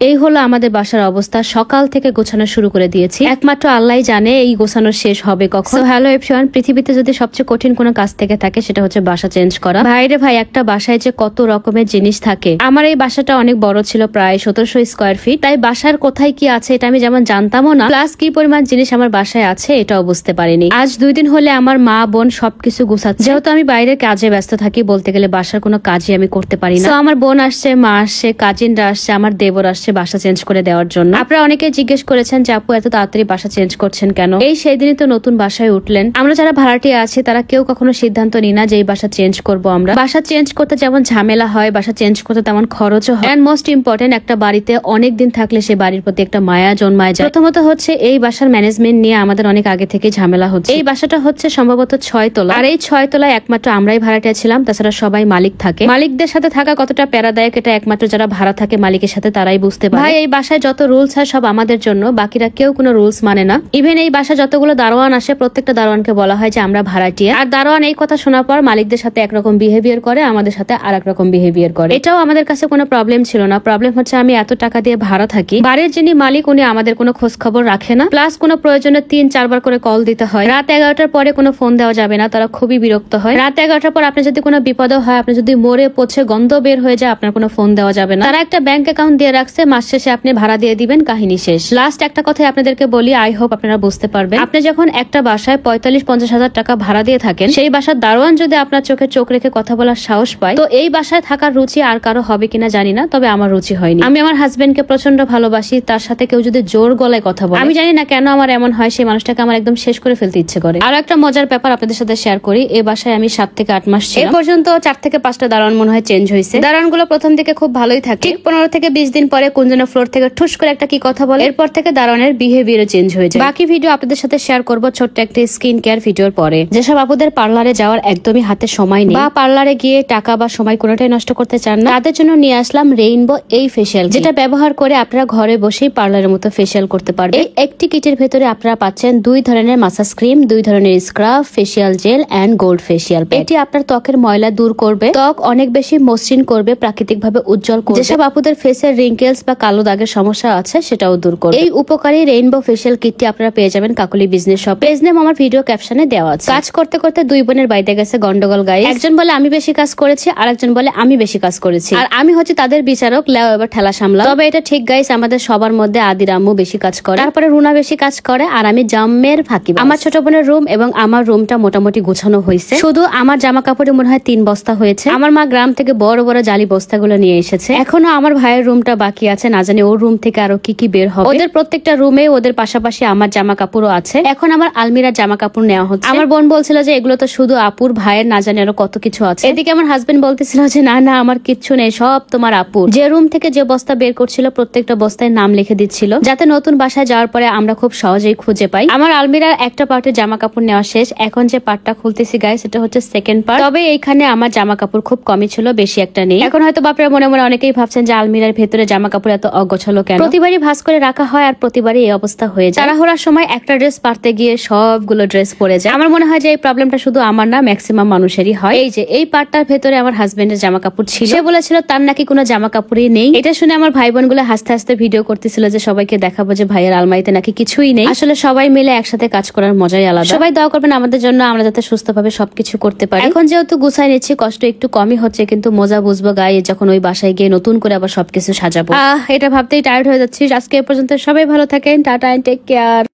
এই হলো আমাদের বাসার অবস্থা। সকাল থেকে গোছানো শুরু করে দিয়েছি, একমাত্র আল্লাহই জানে এই গোছানো শেষ হবে কখন। হ্যালো এভরিওয়ান, পৃথিবীতে যদি সবচেয়ে কঠিন কোনো কাজ থেকে থাকে সেটা হচ্ছে বাসা চেঞ্জ করা। ভাইরে ভাই, একটা বাসায় যে কত রকমের জিনিস থাকে। আমার এই বাসাটা অনেক বড় ছিল, প্রায় 1700 স্কোয়ার ফিট। তাই বাসার কোথায় কি আছে এটা আমি যেমন জানতামও না, প্লাস কি পরিমাণ জিনিস আমার বাসায় আছে এটাও বুঝতে পারিনি। আজ 2 দিন হলে আমার মা বোন সবকিছু গুছাচ্ছে। যেহেতু আমি বাইরের কাজে ব্যস্ত থাকি, বলতে গেলে বাসার কোনো কাজই আমি করতে পারি না। তো আমার বোন আসছে, মা আসছে, কাজিনরা আসছে, আমার দেবর আসছে বাসা চেঞ্জ করে দেওয়ার জন্য। আপনারা অনেকে জিজ্ঞেস করেছেন যে আপু এত তাড়াতাড়ি বাসা চেঞ্জ করছেন কেন। এই সেই দিনই তো নতুন বাসায় উঠলেন। আমরা যারা ভাড়াটিয়া আছি তারা কেউ কখনো সিদ্ধান্ত নিই না যে এই বাসা চেঞ্জ করব আমরা। বাসা চেঞ্জ করতে যেমন ঝামেলা হয়, বাসা চেঞ্জ করতে তেমন খরচও হয়। এন্ড মোস্ট ইম্পর্টেন্ট, একটা বাড়িতে অনেক দিন থাকলে সে বাড়ির প্রতি একটা মায়া জন্মায় যায়। প্রথমত হচ্ছে এই বাসার ম্যানেজমেন্ট নিয়ে আমাদের অনেক আগে থেকে ঝামেলা হচ্ছে। এই বাসাটা হচ্ছে সম্ভবত 6 তলা, আর এই 6 তলায় একমাত্র আমরাই ভাড়াটিয়া ছিলাম, তাছাড়া সবাই মালিক থাকে। মালিকদের সাথে থাকা কতটা প্যারাদায়ক এটা একমাত্র যারা ভাড়া থাকে মালিকের সাথে তারাই বুঝতে পারে। ভাই, এই বাসায় যত রুলস হয় সব আমাদের জন্য, বাকিরা কেউ কোনো রুলস মানে না। ইভেন এই বাসায় যতগুলো দারোয়ান আসে প্রত্যেকটা দারোয়ানকে বলা হয় যে আমরা ভাড়াটিয়া। আর দারোয়ান এই কথা শোনার পর মালিকদের সাথে একরকম বিহেভিয়ার করে, আমাদের সাথে আর এক রকম বিহেভিয়ার করে। এটাও আমাদের কাছে কোনো প্রবলেম ছিল না। প্রবলেম হচ্ছে আমি এত টাকা দিয়ে ভাড়া থাকি, বাড়ির যিনি মালিক উনি আমাদের কোনো খোঁজ খবর রাখে না, প্লাস কোনো প্রয়োজনে 3-4 বার করে কল দিতে হয়। রাত 11টার পরে কোনো ফোন দেওয়া যাবে না, তারা খুবই বিরক্ত হয়। রাত 11টার পর আপনি যদি কোনো বিপদ হয়, আপনি যদি মরে পচে গন্ধ বের হয়ে যায়, আপনার কোনো ফোন দেওয়া যাবে না। তারা একটা ব্যাংক অ্যাকাউন্ট দিয়ে রাখছে, মাস শেষে আপনি ভাড়া দিয়ে দিবেন, কাহিনী শেষ। লাস্ট একটা কথাই আপনাদেরকে বলি, আই হোপ আপনারা বুঝতে পারবেন। আপনি যখন একটা বাসায় 45-50 হাজার টাকা ভাড়া দিয়ে থাকেন, সেই বাসার দারোয়ান যদি আপনার চোখে চোখ রেখে কথা বলার সাহস পায়, তো এই বাসায় থাকার রুচি আর কারো হবে কিনা জানি না, তবে আমার রুচি হয়নি। আমি আমার হাজবেন্ডকে প্রচন্ড ভালোবাসি, তার সাথে কেউ যদি জোর গলায় কথা বলে, আমি জানি না কেন আমার এমন হয়, সেই মানুষটাকে আমার একদম শেষ করে ফেলতে ইচ্ছে করে। আর একটা মজার ব্যাপার আপনাদের সাথে শেয়ার করি, এই বাসায় আমি 7 থেকে 8 মাস ছিলাম। এই পর্যন্ত 4 থেকে 5টা দারোয়ান মনে হয় চেঞ্জ হয়েছে। দারোয়ানগুলো প্রথম দিকে খুব ভালোই থাকে, ঠিক 15 থেকে 20 দিন পরে কোন যেন ফ্লোর থেকে ঠুস করে একটা কি কথা বলে, এরপর থেকে দারোয়ানের বিহেভিয়ার চেঞ্জ হয়ে যায়। বাকি ভিডিও আপনাদের সাথে শেয়ার করব ছোট্ট একটা স্কিন কেয়ার ভিডিওর পরে। যেসব আপুদের পার্লারে যাওয়ার একদমই হাতে সময় নেই, বা পার্লারে গিয়ে টাকা বা সময় কোনোটাই নষ্ট করতে চান না, তাদের জন্য নিয়ে আসলাম রেইনবো এই ফেশিয়াল, যেটা ব্যবহার করে আপনারা ঘরে বসেই পার্লারের মতো ফেশিয়াল করতে পারবেন। এই একটি কিটের ভেতরে আপনারা পাচ্ছেন 2 ধরনের মাসাজ ক্রিম, 2 ধরনের scrub, facial gel and gold facial. এটি আপনার ত্বকের ময়লা দূর করবে, ত্বক অনেক বেশি মসৃণ করবে, প্রাকৃতিক ভাবে উজ্জ্বল করবে। যেসব আপুদের ফেসের রিঙ্কেলস বা কালো দাগের সমস্যা আছে সেটাও দূর করবে। এই উপকারী রেইনবো ফেশিয়াল কিটটি আপনারা পেয়ে যাবেন কাকুলি বিজনেস শপ। পেজ নেম আমার ভিডিও ক্যাপশনে দেওয়া আছে। কাজ করতে করতে 2 বোনের বাইতে গেছে গন্ডগোল গাইস। একজন বলে আমি বেশি কাজ করেছি, আর একজন বলে আমি বেশি কাজ করেছি, আর আমি হচ্ছে তাদের বিচারক, লেও এবার ঠেলা সামলা। তবে এটা ঠিক গাইস, আমাদের সবার মধ্যে আদির আম্মু বেশি কাজ করে, তারপরে রুনা বেশি কাজ করে, আর আমি জাম্মের ফাঁকি। আমার ছোট বোনের রুম এবং আমার রুমটা মোটামুটি গোছানো হয়েছে, শুধু আমার জামা কাপড়ে মনে হয় 3 বস্তা হয়েছে। আমার মা গ্রাম থেকে বড় বড় জালি বস্তাগুলো নিয়ে এসেছে। এখনো আমার ভাইয়ের রুমটা বাকি আছে, না জানি ওর রুম থেকে আরো কি কি বের হবে। ওদের প্রত্যেকটা রুমে ওদের পাশাপাশি আমার জামা কাপড়ও আছে। এখন আমার আলমিরার জামা কাপড় নেওয়া হচ্ছে। আমার বোন বলছিল যে এগুলো তো শুধু আপুর, ভাইয়ের, না জানি আরো কত কিছু আছে। এদিকে আমার হাজবেন্ড বলতেছিল যে না না আমার কিচ্ছু নেই, সব তোমার আপুর। যে রুম থেকে যে বস্তা বের করছিল প্রত্যেকটা বস্তায় নাম লিখে দিচ্ছিল, যাতে নতুন বাসায় যাওয়ার পরে আমরা খুব সহজেই খুঁজে পাই। আমার আলমিরার একটা পার্টের জামা কাপড় নেওয়া শেষ, এখন যে পার্টটা খুলতেছি গাইস সেটা হচ্ছে সেকেন্ড পার্ট। তবে এইখানে আমার জামা কাপড় খুব কমই ছিল, বেশি একটা নেই। এখন হয়তো বাপরা মনে মনে অনেকেই ভাবছেন যে আলমিরার ভেতরে জামা কাপড় এত অগোছালো কেন। প্রতিবারই ভাঁজ করে রাখা হয়, আর প্রতিবারই এই অবস্থা হয়ে যায়। তাড়াহুড়ার সময় একটা ড্রেস পারতে গিয়ে সবগুলো ড্রেস পরে যায়। আমার মনে হয় যে এই প্রবলেমটা শুধু আমার না, ম্যাক্সিমাম মানুষেরই হয়। এই যে এই পার্টটার ভেতরে আমার হাজবেন্ডের জামা কাপড় ছিল, সে বলেছিল তার নাকি কোনো জামা কাপড়ই নেই। এটা শুনে আমার ভাই বোন গুলো হাসতে হাসতে ভিডিও করতেছিল যে সবাইকে দেখাবো যে ভাইয়ের আলমারিতে নাকি কিছুই নেই। আসলে সবাই মিলে একসাথে কাজ করার মজাই আলাদা। সবাই দোয়া করবেন আমাদের জন্য, আমরা যাতে সুস্থভাবে সবকিছু করতে পারি। এখন যেহেতু গুছাই নিচ্ছি, কষ্ট একটু কমই হচ্ছে, কিন্তু মজা বুঝবো গায়ে যখন ওই বাসায় গিয়ে নতুন করে আবার সবকিছু সাজাবো। এটা ভাবতেই টায়ার্ড হয়ে যাচ্ছি। আজকে এ পর্যন্ত সবাই ভালো থাকেন, টাটা এন্ড টেক কেয়ার।